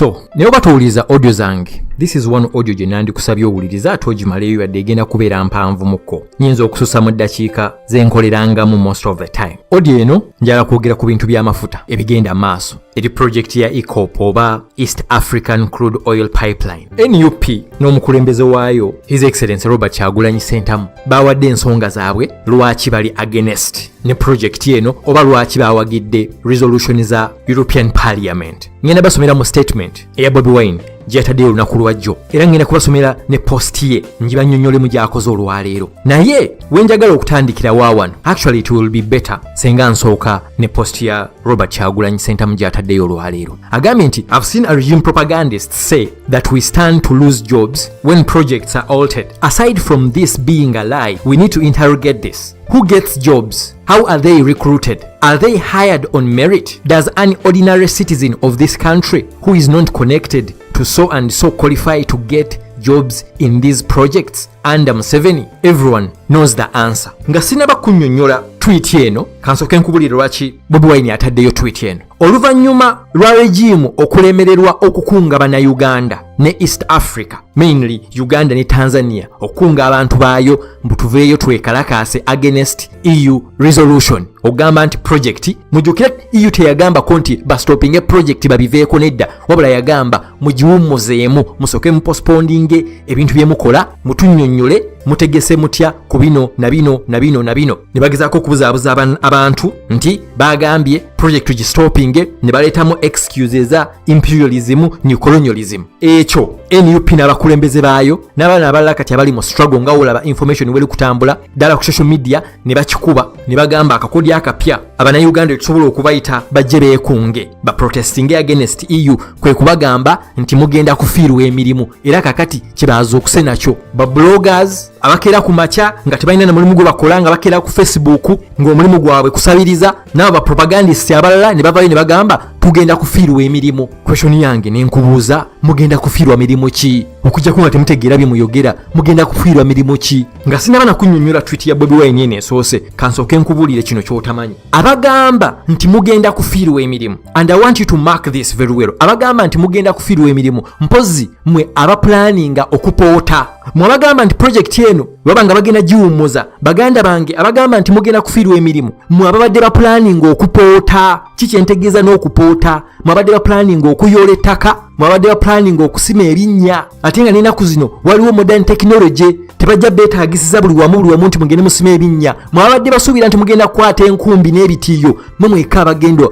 So naye batuwuliza audio zange. This is one audio gye nandikusabye owuliriza ate ogimaleyo yadde egenda kubeera mpanvu mukko. Nyinza okususa mu ddakiika ze nkolerangamu most of the time. Audio eno njala kwogera ku bintu by'amafuta ebigenda maaso. Eri project ya ECOP oba East African Crude Oil Pipeline. NUP n'omukulembeze waayo His Excellency Robert Kyagulanyi Ssentamu bawadde ensonga zaabwe lwaki bali against ne project eno oba lwaki bawagidde resolution za European Parliament. Ngenda basomera mu statement eya Bobi Wine gyataddeyo olunaku lwajjo era ngenda kubasomera ne post ye ngibannyonnyolemu gy'akoze olwaleero. Naye wenjagala okutandikira waawano, actually it will be better senga nsooka ne post ya Robert Kyagulanyi Ssentamu gy'ataddeyo olwaleero. Agambye nti I've seen a regime propagandist say that we stand to lose jobs when projects are altered. Aside from this being a lie, we need to interrogate this. Who gets jobs? How are they recruited? Are they hired on merit? Does an ordinary citizen of this country who is not connected to so and so qualify to get jobs in these projects under Museveni? Everyone knows the answer. Nga sinaba kunnyonnyola tweet eno, kansooke nkubulire lwaki Bobi Wine ataddeyo tweet eno. Oluvannyuma lwa regimu okulemererwa okukunga bannayuganda ne East Africa, mainly Uganda ne Tanzania, okunga abantu baayo mbutuveeyo twekalakaase against EU resolution. Ogamba nti project mujjukira EU teyagamba konti bastopinge project babiveeko nedda, wabula yagamba mugiwummuzeemu musoke mupostpondinge ebintu bye mukola mutunnyonnyole mutegese mutya ku bino na bino na bino na bino. Ne bagezaako okubuzaabuza abantu nti bagambye project tugistopinge, ne baleetamu excuses za imperialism ne colonialism. Ekyo NUP n'abakulembeze baayo n'abaana abalala kati abali mu struggle nga olaba information weli kutambula ddala ku social media ne bakikuba ne bagamba akakodi akapya abanayuganda tusobola okubayita bajje beekunge ba protesting against EU kwe kubagamba nti mugenda kufiirwa emirimu era kakati kibaaza okusenakyo. Ba bloggers abakeera ku macha nga tebalina na mulimu gwe bakola nga bakeera ku Facebook ng'omulimu gwabwe kusabiriza, n'abo ba propagandists abalala ne bavayo ne bagamba tugenda kufiirwa emirimu. Question yange nenkubuuza, mugenda kufiirwa mirimu ki? Okujja kunga temutegeera bye muyogera, mugenda kufiirwa mirimu ki? Nga sinaba na kunnyonnyola tweet ya Bobi Wine ene esoose, kansooke nkubuulire kino ky'otamanyi. Abagamba nti mugenda kufiirwa emirimu, and I want you to mark this very well. Abagamba nti mugenda kufiirwa emirimu mpozi mwe abaplaninga okupoota. Mwabagamba nti project eno babanga bagenda giwummuza baganda bange abagamba nti mugenda kufiirwa emirimu mwe ababadde ba planning okupoota. Kiki entegeeza n'okupoota? Mwabadde ba planning okuyoola ettaka, mwabadde ba planning okusima ebinnya, ate nga n'ennaku zino waliwo modern technology tebajja beetaagisiza buli wamu nti mugende musima ebinnya. Mwabadde basuubira nti mugenda kukwata enkumbi n'ebitiiyo mwe mweka abagenda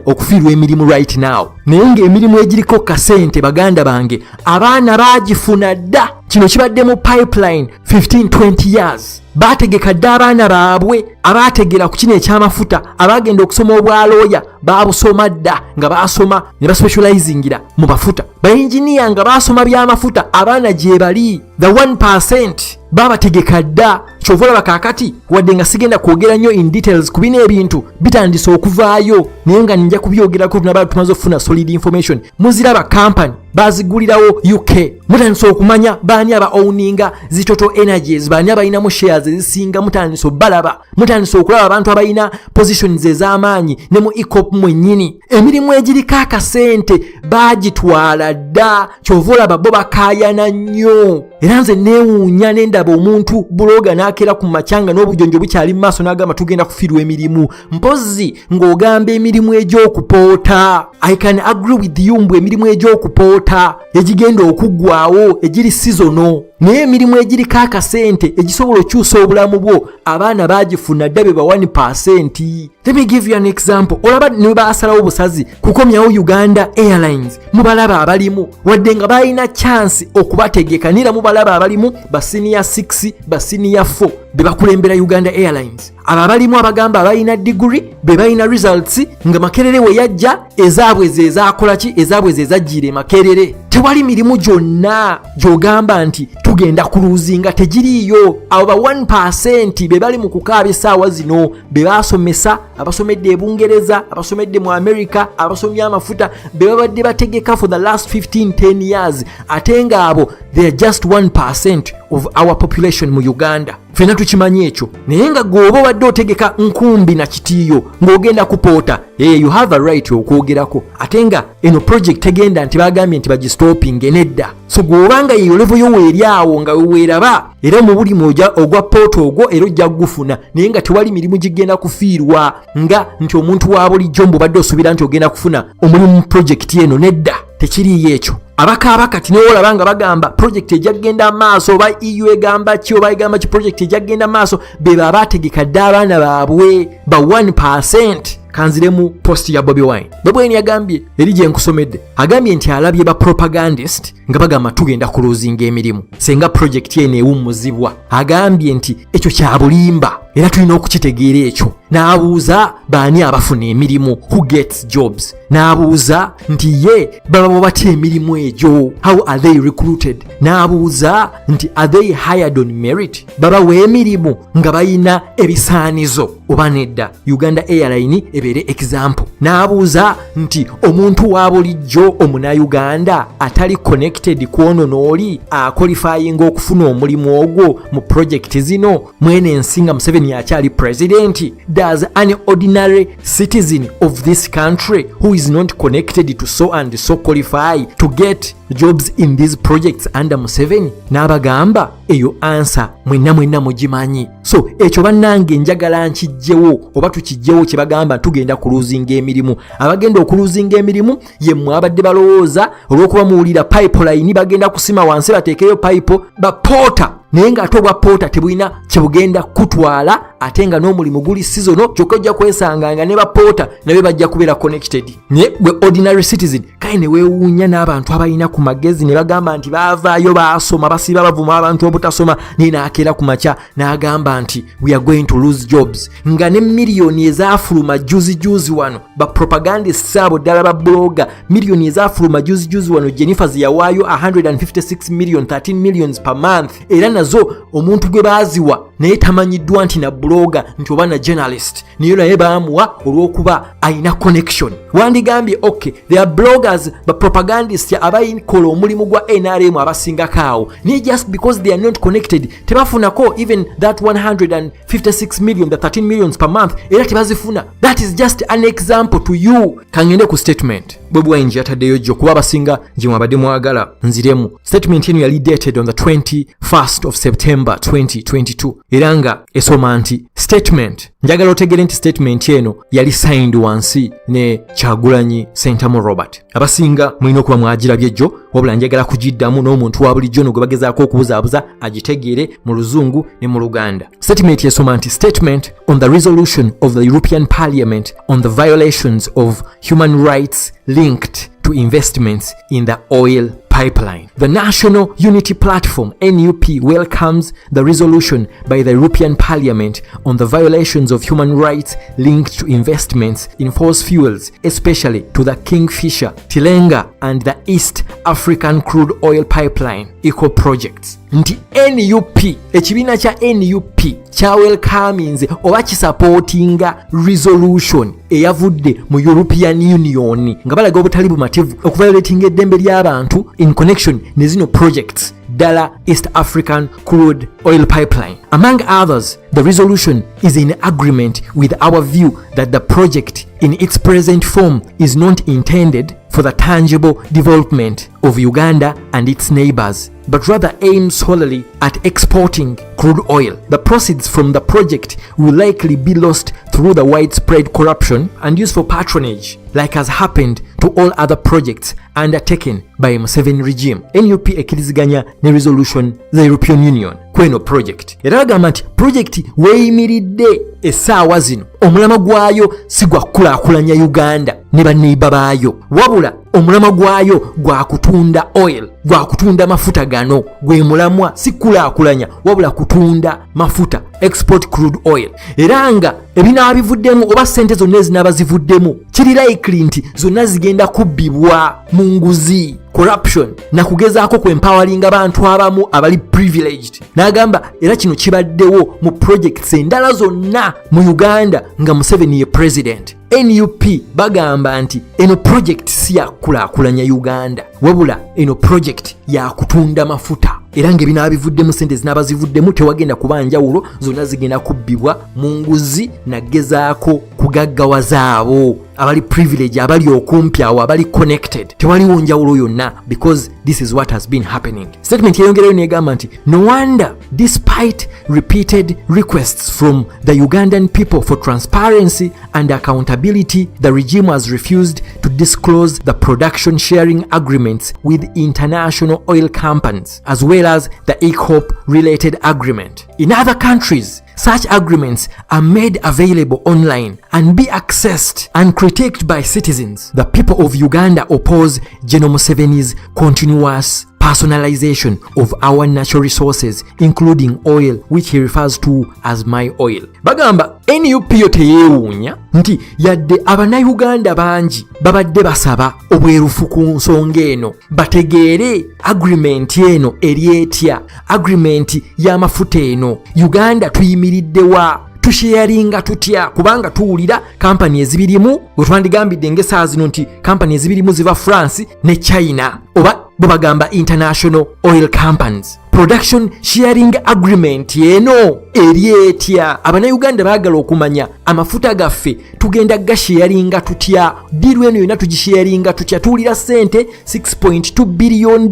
okufiirwa emirimu right now. Naye ng'emirimu egiriko kasente baganda bange abaana baagifuna dda. Kino kibadde mu pipeline 15-20 years. Baategeka dda abaana baabwe abaategera ku kino eky'amafuta abagenda okusoma obwalooya baabusoma dda nga baasoma ne baspecializingira mu bafuta. Bainjiniya nga baasoma by'amafuta abaana gye bali the 1% babategeka dda. Kyova olaba kaakati wadde nga sigenda kwogera nnyo in details ku bino ebintu bitandise okuvaayo, naye nga nja kubyogerako tunaba tumaze okufuna solid information. Muziraba company bazigulirawo UK, mutandise okumanya baani aba owninga zi Total Energies, baani abalinamu shares ezisinga, mutandise obalaba, mutandise okulaba abantu abalina positions ez'amaanyi ne mu ECOP mwennyini. Emirimu egiriko akasente baagitwala dda. Kyova olaba bo bakaayana nnyo. Era nze neewuunya n'endaba omuntu buloga n'akeera ku macanga n'obujonjo bukyali mu maaso n'agamba tugenda kufiirwa emirimu, mpozi ng'ogamba emirimu egy'okupoota. I can agree with you mbu emirimu egy'okupoota egigenda okuggwaawo egiri seasonal, naye emirimu egiriko akasente egisobola okyusa obulamu bwo abaana baagifuna dda be ba 1%. Let me give you an example. Olaba ne baasalawo obusazi kukomyawo Uganda Airlines, mubalaba abalimu wadde nga balina chance okubategeka nira mubalaba abalimu ba senior 6 ba senior 4 be bakulembera Uganda Airlines. Aba abalimu abagamba abalina degree be balina results nga Makerere we yajja ezaabwe ze ezaakola ki, ezaabwe ze ezajjire Makerere. Tewali mirimu gyonna gy'ogamba nti tugenda kuluzinga tegiriiyo. Abo ba 1% be bali mu kukaaba essaawa zino be baasomesa, abasomedde e Bungereza, abasomedde mu America, abasomye amafuta be babadde bategeka for the last 15-10 years. Ate nga abo they are just 1% of our population mu Uganda. Fena tukimanyi ekyo. Naye nga gwoba obadde otegeka nkumbi na kitiyo ng'ogenda kupoota, you have a right okwogerako. Ate nga eno project tegenda nti bagambye nti bagistoping nedda. So gw'obanga yeyo level yo weeri awo nga weeraba era mu buli moja ogwa poto ogwo era ojja gufuna, naye nga tewali mirimu gigenda kufiirwa nga nti omuntu wa bulijjo mbadde osuubira nti ogenda kufuna omulimu mu project eno nedda. Tekiriyo ekyo. Abakaaba kati niwo olabanga bagamba project ejja kgenda maaso oba EU egamba ki oba egamba ki project ejja kgenda maaso be baba bategeka dda abaana baabwe ba 1%. Kanziremu post ya Bobi Wine. Bobi Wine yagambye eri gye nkusomedde, agambye nti alabye ba propagandist nga bagamba tugenda kuluzinga emirimu senga project eno ewummuzibwa. Agambye nti ekyo kya bulimba era tulina okukitegeera ekyo. N'abuuza baani abafuna emirimu, who gets jobs. N'abuuza nti ye baba batya emirimu egyo, how are they recruited. N'abuuza nti are they hired on merit, baba w'emirimu nga bayina ebisaanizo oba nedda. Uganda Airline ebeere example. N'abuuza nti omuntu wa bulijjo omuna-Uganda atali connected kwono n'oli akwalifyinga okufuna omulimu ogwo mu project zino mwene ensinga Museveni akyali president. Does an ordinary citizen of this country who is not connected to so and so qualify to get jobs in these projects under Museveni? N'abagamba eyo answer mwenna mugimanyi. So ekyo bannange njagala nkijjewo oba tukijjewo kye bagamba tugenda kuluzinga emirimu. Abagenda okuluzinga emirimu ye mwabadde balowooza olw'okuba muwulira pipeline bagenda kusima wansi bateekeyo pipe bapoota, naye nga ate obwa poota tebulina kye bugenda kutwala, ate nga n'omulimu guli sizono kyokka ojja kwesanga nga ne bapoota nabe bajja kubeera connected. Naye gwe ordinary citizen kale ne weewuunya n'abantu abalina ku magezi ne bagamba nti baavaayo baasoma basiiba bavuma abantu obutasoma, naye n'akeera ku makya n'agamba nti we are going to lose jobs. Nga ne miliyoni ezaafuluma juzi wano ba propagandists abo ddala ba bloga, miliyoni ezaafuluma juzi wano Jennifer ziyawaayo 156 million 13 millions per month, era nazo omuntu gwe baaziwa naye tamanyiddwa nti na bloga nti oba na journalist, niyo naye baamuwa olw'okuba ayina connection. Wandigambye okay, there are bloggers ba propagandists abayikola omulimu gwa NRM abasingako awo, naye just because they are not connected tebafunako even that 156 million the 13 millions per month, era tebazifuna. That is just an example to you. Kangende ku statement Bobi Wine yataddeyo jjo kuba abasinga gye mwabadde mwagala nziremu. Statement eno yali dated on the 21st of September 2022 era nga esoma nti statement. Njagala otegere nti statement eno yali signed wansi ne Kyagulanyi Ssentamu Robert. Abasinga mulina okuba mwagirabye jjo, wabula njagala kugiddamu n'omuntu wa bulijjo no gwe bagezaako okubuzaabuza agitegeere mu Luzungu ne mu Luganda. Statement yesoma nti statement on the resolution of the European Parliament on the violations of human rights linked to investments in the oil pipeline. The National Unity Platform NUP welcomes the resolution by the European Parliament on the violations of human rights linked to investments in fossil fuels, especially to the Kingfisher, Tilenga and the East African Crude Oil Pipeline eco projects. Nti NUP, ekibiina kya NUP kya welcominze oba kisupportinga resolution eyavudde mu European Union nga balaga obutali bumativu okuviolatinga eddembe ly'abantu in connection ne zino projects ddala East African Crude Oil Pipeline. Among others, the resolution is in agreement with our view that the project in its present form is not intended for the tangible development of Uganda and its neighbors, but rather aims solely at exporting crude oil. The proceeds from the project will likely be lost through the widespread corruption and used for patronage, like has happened to all other projects undertaken by Museveni regime. NUP ekkiriziganya ne resolution the European Union kweno project. Era bagamba nti project weeyimiridde essaawa zino omulama gwayo si gwa kukulaakulanya Uganda ne banneiba baayo, wabula omulama gwayo gwa kutunda oil, gwa kutunda mafuta gano. Gwe mulamwa si kulaakulanya wabula kutunda mafuta, export crude oil. Era nga ebinaabivuddemu oba ssente zonna ezinaabazivuddemu kiri likely nti zonna zigenda kubbibwa mu nguzi, corruption na kugezaako kwempoweringa abantu abamu abali privileged. N'agamba era kino kibaddewo mu projects endala zonna mu Uganda nga Museveni ye president. NUP bagamba nti eno project si ya kulaakulanya Uganda wabula eno project ya kutunda mafuta. era ng'ebinaaba bivuddemu sente zinaaba zivuddemu tewagenda kuba njawulo, zonna zigenda kubbibwa mu nguzi nagezaako kugaggawaza abo abali privilege, abali okumpi awo, abali connected. Tewaliwo njawulo yonna because this is what has been happening. Statement yeyongerayo negamba nti no wonder despite repeated requests from the Ugandan people for transparency and accountability, the regime has refused to disclose the production sharing agreements with international oil companies as well as the ECOP related agreement. In other countries, such agreements are made available online and be accessed and critiqued by citizens. The people of Uganda oppose General Museveni's continuous personalization of our natural resources including oil, which he refers to as my oil. Bagamba NUP yo teyewuunya nti yadde abannayuganda bangi babadde basaba obwerufu ku nsonga eno bategeere agreement eno eri etya, agreement y'amafuta eno Uganda tuyimiriddewa, tusharinga tutya, kubanga tuwulira kampani ezibirimu wetwandigambidde ng'essaawa zino nti kampani ezibirimu ziva France ne China oba bagamba international oil companies. Production sharing agreement yeno eri etya, abannayuganda baagala okumanya amafuta gaffe tugenda gasharinga tutya, diru eno yonna tugisharinga tutya, tuwulira sente $6.2 billion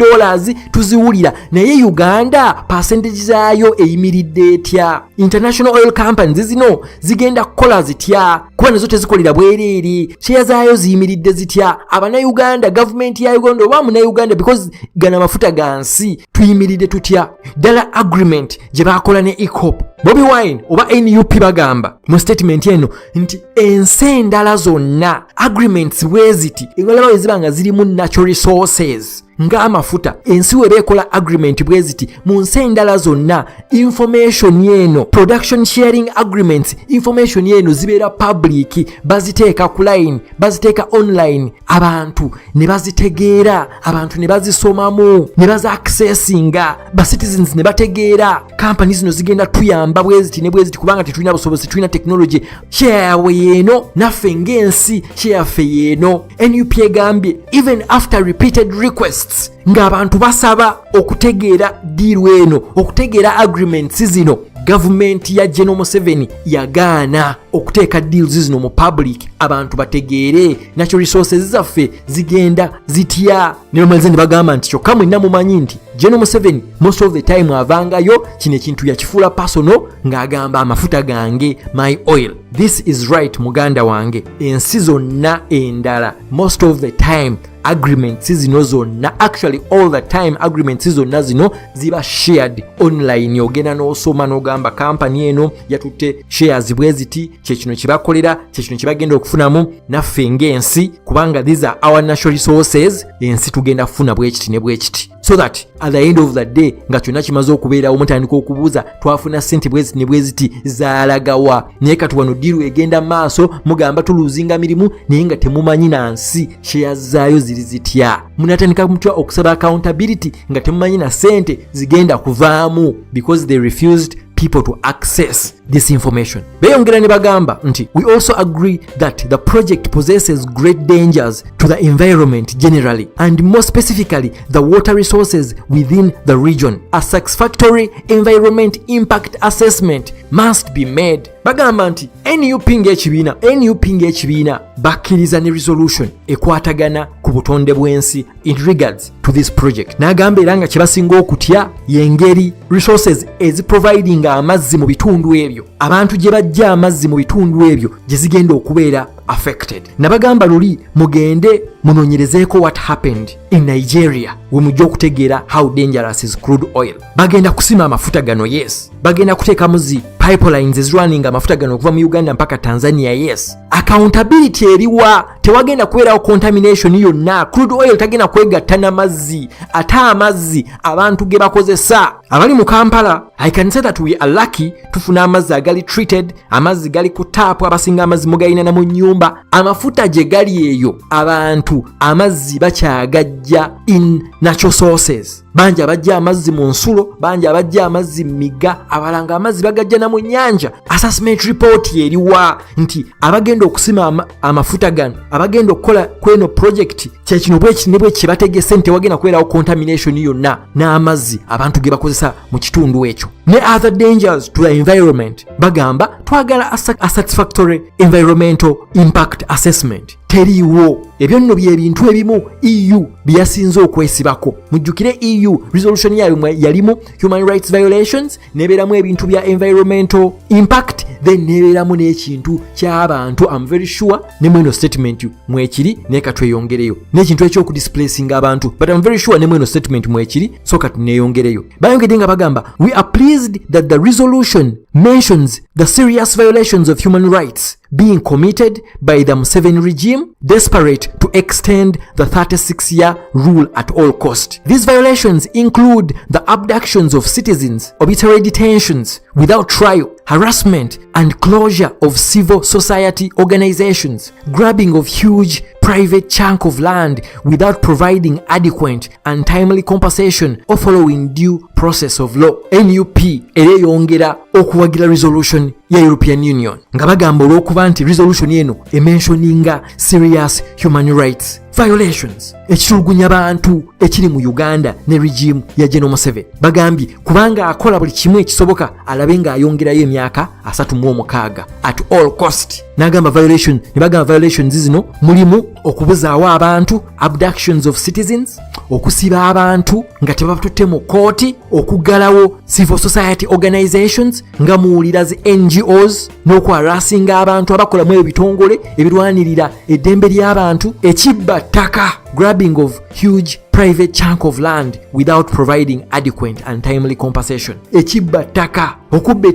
tuziwulira, naye Uganda percentage zaayo eyimiridde etya, international oil companies zino zigenda kukola zitya, kuba nazo tezikolera bwereere, share zaayo ziyimiridde zitya, abannayuganda government ya Uganda oba munnayuganda because gana amafuta gansi tuyimiridde tutya. Ddala agreement gye baakola ne ECOP, Bobi Wine oba NUP bagamba mu statement eno nti ensi endala zonna agreements bweziti engalawo ezibanga zirimu natural resources ng'amafuta, ensi we beekola agreement bweziti mu nsi endala zonna information yeno production sharing agreements information yeno zibeera public, baziteeka ku line, baziteeka online, abantu ne bazitegeera, abantu ne bazisomamu, ne baza accessinga, ba citizens ne bategeera companies zino zigenda tuyamba bweziti ne bweziti kubanga tetulina busobozi, tulina technology. Share yawe yeno naffe ng'ensi share yaffe yeno. NUP egambye even after repeated requests ng'abantu basaba okutegeera diiru eno, okutegeera agreements zino, gavumenti ya General Museveni yagaana okuteeka deals zino mu public, abantu bategeere natural resources zaffe zigenda zitya. Ne bamaliza ne bagamba nti kyokka mwenna mumanyi nti General Museveni most of the time avangayo kino ekintu yakifuula personal ng'agamba amafuta gange my oil. This is right muganda wange, ensi zonna endala most of the time agreements zino zonna, actually all the time agreements zonna zino ziba shared online. Ogenda n'osoma n'ogamba company eno yatutte shares bweziti, kyekino kibakolera, kyekino kibagenda okufunamu naffe ng'ensi, kubanga these are our natural resources, ensi tugenda kufuna bwekiti ne bwekiti, so that at the end of the day nga kyonna kimaze okubeerawo mutandika okubuuza twafuna ssente bweziti ne bweziti zaalagawa, naye kati wano diru egenda maaso mugamba tuluzinga mirimu naye nga temumanyi nansi shares zaayo ziri zitya, munatandika mutwa okusaba accountability nga temumanyi na ssente zigenda kuvaamu because they refused people to access this information. Beyongera ne bagamba nti we also agree that the project possesses great dangers to the environment generally and more specifically the water resources within the region. A satisfactory environment impact assessment must be made. Bagamba nti NUP ng'ekibiina bakkiriza ne resolution ekwatagana ku butonde bw'ensi in regards to this project. N'agamba era nga kyebasinga okutya y'engeri resources eziproviding amazzi mu bitundu ebyo, abantu gye bajja amazzi mu bitundu ebyo gye zigenda okubeera affected. Nabagamba luli mugende munoonyerezeeko what happened in Nigeria we mujja okutegeera how dangerous is crude oil. Bagenda kusima amafuta gano, yes. Bagenda kuteekamu zi pipelines ezirunning amafuta gano okuva mu Uganda mpaka Tanzania, yes. Accountability eriwa, tewagenda kubeerawo contamination yonna. Crude oil tagenda kwegatta n'amazzi, ate amazzi abantu ge bakozesa abali mu Kampala. I can say that we are lucky tufuna amazzi agali treated, amazzi gali ku tap, abasinga amazzi mugayina na mu nyumba. Amafuta gye gali eyo abantu amazzi bakyagajja in natural sources. bangi abajja amazzi mu nsulo, bangi abajja amazzi mu migga, abalanga amazzi bagajja na mu nnyanja. Assessment report eriwa nti abagenda okusima amafuta gano, abagenda okukola kweno project kyekino bwe kibategese nti wagenda kubeerawo contamination yonna n'amazzi abantu ge bakozesa mu kitundu ekyo ne other dangers to the environment. Bagamba twagala a satisfactory environmental impact assessment. Teriwo. Ebyo nno bye bintu ebimu EU byasinze okwesibako. Mujjukire EU resolution yayo yalimu human rights violations, nebeeramu ebintu bya environmental impact, then nebeeramu n'ekintu ky'abantu. I'm very sure ne mweno statement mwekiri neka tweyongereyo n'ekintu eky'okudisplacing abantu, but I'm very sure ne mweno statement mwekiri soka tuneyongereyo. Bayongedde nga bagamba we are pleased that the resolution mentions the serious violations of human rights being committed by the Museveni regime, desperate to extend the 36-year rule at all cost. These violations include the abductions of citizens, arbitrary detentions without trial, harassment and closure of civil society organizations, grabbing of huge private chunk of land without providing adequate and timely compensation or following due process of law. NUP ereyongera okuwagira resolution ya European Union nga bagamba olw'okuba nti resolution eno ementioninga serious human rights violations ekitulugunya bantu ekiri mu Uganda ne regime ya General Museveni. Bagambye kubanga akola buli kimu ekisoboka alabe nga ayongerayo emyaka 36 at all cost. Nagamba violation, ne bagamba violations zino mulimu okubuzaawo abantu, abductions of citizens, okusiba abantu nga tebatutte mu kooti, okuggalawo civil society organizations nga muwulira zi NGOs, n'okwarasinga abantu abakola mu ebitongole ebirwanirira eddembe ly'abantu, ekibba ttaka, grabbing of huge private chunk of land without providing adequate and timely compensation. Ekibba ttaka, okubba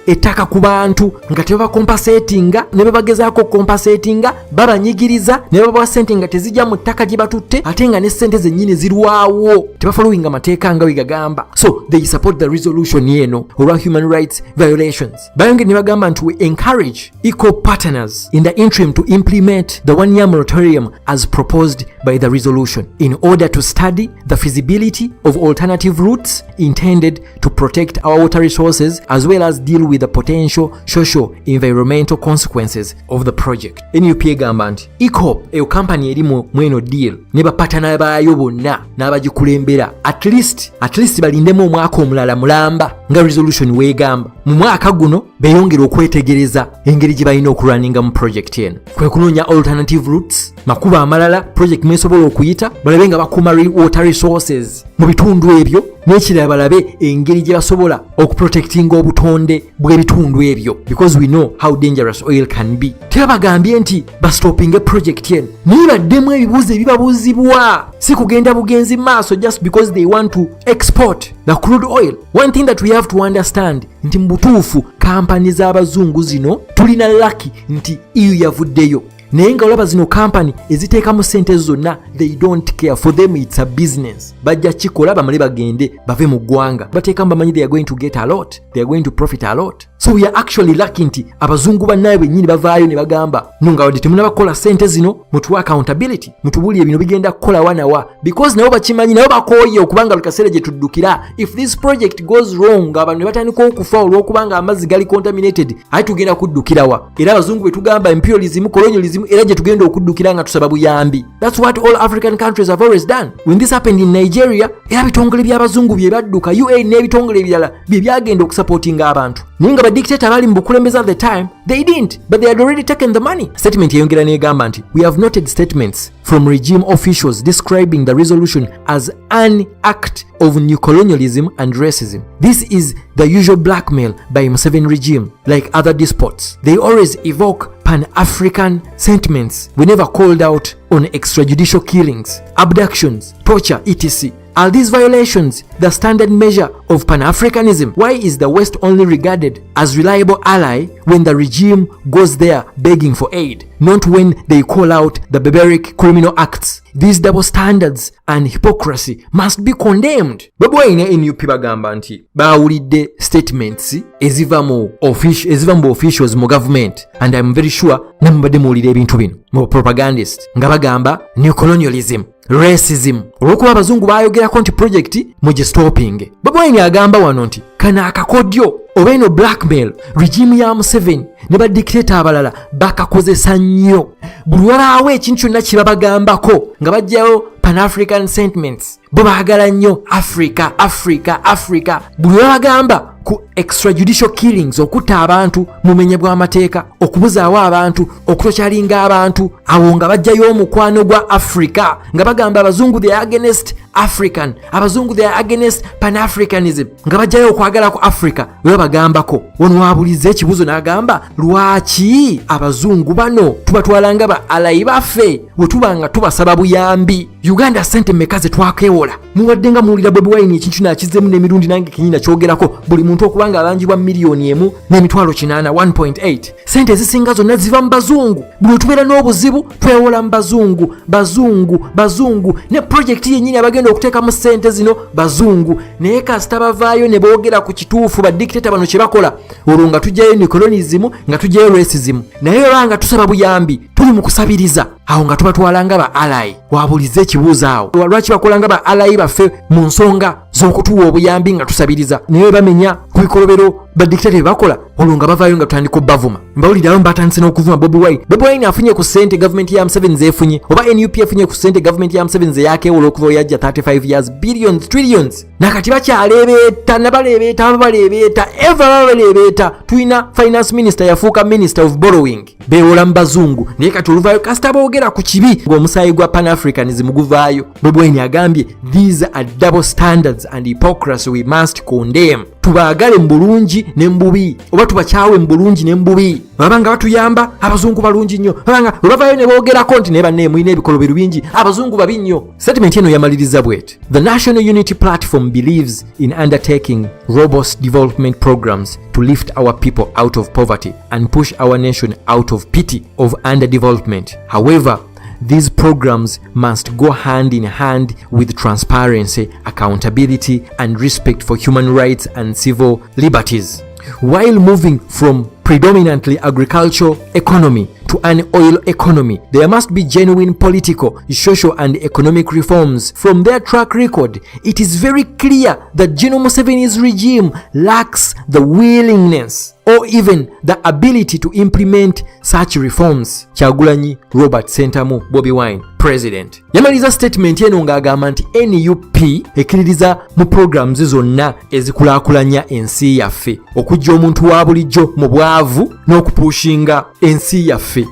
ettaka ku bantu nga tebakompensatinga, ne babagezaako kompensatinga babanyigiriza ne babawa ssente nga tezijja mu ttaka gye batutte ate nga ne ssente zennyini zirwawo, tebafollowinga mateeka nga wegagamba. So they support the resolution yeno olwa human rights violations. Bayongere ne bagamba nti we encourage equal partners in the interim to implement the 1-year moratorium as proposed by the resolution in order to study the feasibility of alternative routes intended to protect our water resources as well as deal with the potential social environmental consequences of the project. NUP egamba nti ECOP eyo company eri mweno deal ne bapatana baayo bonna n'abagikulembera at least balindemu omwaka omulala mulamba nga resolution weegamba. Mu mwaka guno beyongera okwetegereza engeri gye balina okulwaninga mu project eno, kwe kunoonya alternative routes, makuba amalala project mesobola okuyita, balabe nga bakuuma water resources mu bitundu ebyo, n'ekirala balabe engeri gye basobola okuprotectinga obutonde bw'ebitundu ebyo, because we know how dangerous oil can be. Tebagambye nti bastopinge project eno naye baddemu ebibuuzo ebibabuuzibwa, si kugenda bugenzi maaso just because they want to export the crude oil. One thing that we have to understand nti mbutuufu kampani z'abazungu zino tulina lucky nti EU yavuddeyo, naye nga olaba zino kampani eziteekamu ssente zonna they don't care, for them it's a business. Bajja kikola bamale bagende bave mu ggwanga, bateekamu bamanyi they are going to get a lot, they are going to profit a lot. So we are actually lucky nti abazungu bannaye bennyini bavaayo ne bagamba nunga wadde temunabakola ssente zino mutuwa accountability, mutubulire bino bigenda kukola wanawa, because nabo bakimanyi, nabo bakooye okubanga lukaseera gye tuddukira if this project goes wrong abantu ne batandika okufa olw'okubanga amazzi gali contaminated, aye tugenda kuddukirawa. Era abazungu bwe tugamba imperialism, colonialism, era gye tugenda okuddukira nga tusaba buyambi. That's what all African countries have always done. When this happened in Nigeria, era bitongole by'abazungu bye badduka, UN n'ebitongole ebirala bye byagenda okusupportinga abantu. Naye nga badictator bali mu bukulembeze at the time, they didn't, but they had already taken the money. Statement yeyongera n'egamba nti we have noted statements from regime officials describing the resolution as an act of new colonialism and racism. This is the usual blackmail by Museveni regime. Like other despots, they always evoke Pan-African sentiments whenever called out on extrajudicial killings, abductions, torture, etc. Are these violations the standard measure of Pan-Africanism? Why is the West only regarded as reliable ally when the regime goes there begging for aid, not when they call out the barbaric criminal acts? These double standards and hypocrisy must be condemned. Babwaine NUP bagamba nti baawulidde statements eziva mu officials mu government, and I'm very sure namubadde muwulira ebintu bino mu propagandist nga bagamba new colonialism, racism olwokuba abazungu bayogerako nti project mugistopinge. Bobi Wine agamba wano nti kana akakodyo oba eno blackmail regime ya Museveni ne badictator abalala bakakozesa nnyo. Buli walaawo ekintu kyonna kibabagambako nga bajjayo Pan-African sentiments bo baagala nnyo Africa. Buli wabagamba ku extrajudicial killings okutta abantu mu bumenyi bw'amateeka, okubuzaawo abantu, okutokyalinga abantu, awo nga bajjayo omukwano gwa Africa nga bagamba abazungu they are against African, abazungu they are against Pan-Africanism, nga bajjayo okwagala ku Africa we bagambako. Ono wabuliza ekibuzo n'agamba lwaki abazungu bano tubatwalanga ba alayi baffe we tubanga tubasaba buyambi. Uganda sente mmeka ze twakewola muwadde nga muwulira Bobi Wine ekintu nakizzemu n'emirundi nange kinyina kyogerako buli muntu okubanga abanjibwa miliyoni emu n'emitwalo 8 1.8. Sente ezisinga zonna ziva mu bazungu. Buli tubeera n'obuzibu twewola mu bazungu ne project yennyini abagenda okuteekamu sente zino bazungu. Naye kasita bavaayo ne boogera ku kituufu badictator bano kye bakola olwo nga tujjayo neocolonism nga tujjayo racism. Naye olanga tusaba buyambi tuli mu kusabiriza awo nga tubatwalanga ba ally. Wabulize ekibuuzo awo lwaki bakolanga ba ally baffe mu nsonga z'okutuwa obuyambi nga tusabiriza naye bamenya ku bikolobero badictator bakola olwo nga bavaayo nga tutandika bavuma. Mbawulirayo mbatandise n'okuvuma Bobi Wine. Bobi Wine afunye ku ssente government ya Museveni zeefunye oba NUP efunye ku ssente government ya Museveni zeyakeewola okuva yajja 35 years billions trillions. Nakati bakyaleebeeta nabaleebeeta baleebeeta tuyina finance minister yafuuka minister of borrowing beewola mu bazungu. Naye kati oluvaayo kasita boogera ku kibi ng'omusaayi gwa Pan-Africanism guvaayo. Bobi Wine agambye these are double standards and hypocrisy we must condemn. Tubaagale mu bulungi ne mu bubi oba tubakyawe mu bulungi ne mu bubi. Babanga batuyamba abazungu balungi nnyo, babanga bavaayo ne boogerako nti naye banne mulina ebikolobero bingi abazungu babi nnyo. Statement eno yamaliriza bwet. The National Unity Platform believes in undertaking robust development programs to lift our people out of poverty and push our nation out of pity of underdevelopment. However, these programs must go hand in hand with transparency, accountability, and respect for human rights and civil liberties. While moving from predominantly agricultural economy to an oil economy, there must be genuine political, social, and economic reforms. From their track record, it is very clear that General Museveni's regime lacks the willingness or even the ability to implement such reforms. Kyagulanyi Robert Sentamu Bobi Wine, President. Yamaliza statement eno ng'agamba nti NUP ekkiririza mu programs zonna ezikulaakulanya ensi yaffe okujja omuntu wa bulijjo mu bwavu n'okupushinga ensi yaffe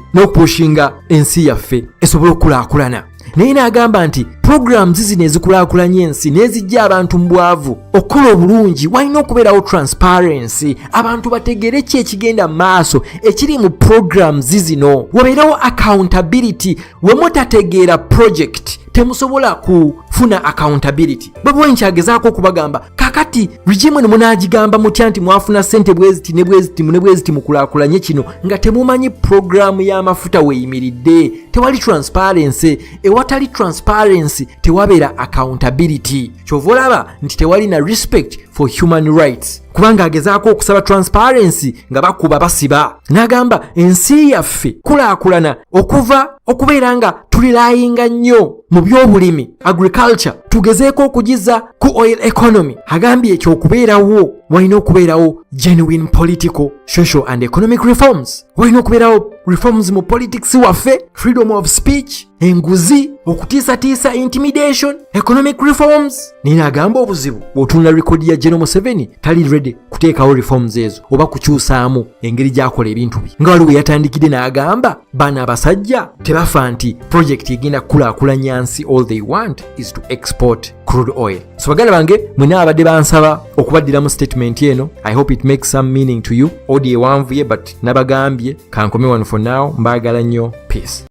esobola okulaakulana. Naye n'agamba nti programs zino ezikulaakulanya ensi n'ezijja abantu mu bwavu okukola obulungi walina okubeerawo transparency, abantu bategere ki ekigenda maaso ekiri mu programs zino, wabeerawo accountability. We mutategeera project temusobola kufuna accountability. Bobi Wine kyagezaako okubagamba kakati regime eno munaagigamba mutya nti mwafuna ssente bweziti mukulaakulanye kino nga temumanyi programu y'amafuta weeyimiridde. Tewali transparency. Ewatali transparency tewabeera accountability. Kyova olaba nti tewali na respect for human rights. Kubanga agezaako okusaba transparency nga bakuba basiba. N'agamba ensi yaffe kulaakulana okuva okubeera nga tulilayinga nnyo mu byobulimi agriculture tugezeeko okugiza ku oil economy. Agambye ekyo okubeerawo walina okubeerawo genuine political, social and economic reforms. Walina okubeerawo reforms mu politics waffe, freedom of speech, enguzi, okutiisatiisa, intimidation, economic reforms. Nina agamba obuzibu bw'otunula rekodi ya General Museveni tali ready kuteekawo reforms ezo oba kukyusaamu engeri gy'akola ebintu bye. Nga waliwo yatandikidde n'agamba bano abasajja tebafa nti project egenda kukulaakulanya nsi, all they want is to export crude oil. So baganda bange mwena abadde bansaba okubaddiramu statement eno. I hope it makes some meaning to you. Audio ewanvuye but nabagambye kankome wano for now. Mbaagala nnyo. Peace.